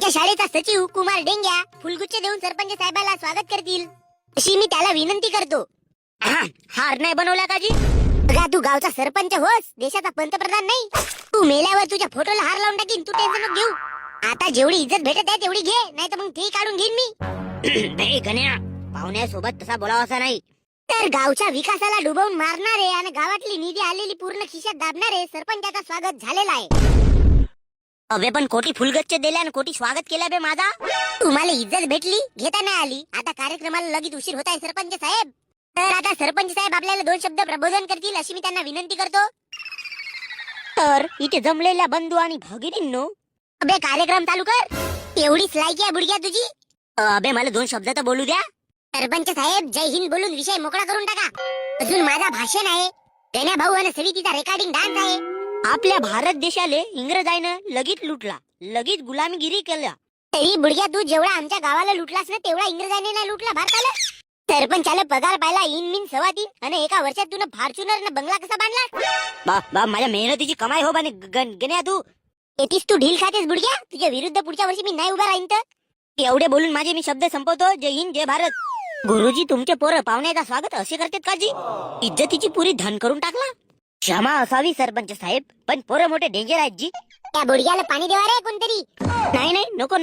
आमच्या शाळेचा सचिव कुमार डेंग्या फुलगुच्छ देऊन सरपंच साहेबाला स्वागत करतील अशी मी त्याला विनंती करतो. हार नाही बनवला का जी? अगा तू गावचा सरपंच होस, देशाचा पंतप्रधान नाही. तू मेल्यावर तुझ्या फोटोला हार लावून टाकीन, तू टेन्शन नको घेऊ. आता जेवढी इज्जत भेटत आहे तेवढी घे, नाही तर मग ते काढून घेईन मी. गण्या, पाहुण्यासोबत तसा बोलावासा नाही. तर गावच्या विकासाला डुबवून मारणारे आणि गावातली निधी आलेली पूर्ण खिशात दाबणारे सरपंचाचा स्वागत झालेला आहे. अबे पण कोटी फुलगच्छ दिले आणि कोटी स्वागत केलं बे माझा. तुम्हाला इज्जत भेटली, घेता नाही आली. आता कार्यक्रमाला लगेच उशीर होत आहे सरपंच साहेब. तर आता सरपंच साहेब आपल्याला 2 शब्द प्रबोधन करतील अशी मी त्यांना विनंती करतो. तर इथे जमलेल्या बंधू आणि भगिनींनो, अबे कार्यक्रम चालू कर. एवढीच लायकी आहे बुडग्या तुझी? अबे मला 2 शब्द तर बोलू द्या. सरपंच साहेब जय हिंद बोलून विषय मोकळा करून टाका. अजून माझा भाषण आहे, गण्या भाऊ आणि सवितीचा रेकॉर्डिंग डान्स आहे. आपल्या भारत देशाले इंग्रजाईनं लगेच लुटला, लगेच गुलामगिरी केला. तरी बुडग्या तू जेवढा आमच्या गावाला लुटलास ना तेवढा इंग्रजांनी नाही लुटला भारताला. सरपंचाला पगार पाहिला 3 आणि एका वर्षात तुला फॉर्च्युनर न बंगला कसा बांधला? बा माझ्या मेहनतीची कमाई हो बाने गण्या तू. येतीस तू ढील खातेस बुडग्या. तुझ्या विरुद्ध पुढच्या वर्षी मी नाही उभा राहीन. तर एवढे बोलून माझे मी शब्द संपवतो. जय हिंद जय भारत. गुरुजी तुमचे पोरं पाहुण्याचा स्वागत असे करतात का जी? इज्जतीची पुरी धन करून टाकला. क्षमा असावी सरपंच साहेब, पण पोरं मोठे डेंजर आहेत जी. त्या बुडग्याला पाणी देवा रे कोणतरी. नाही नको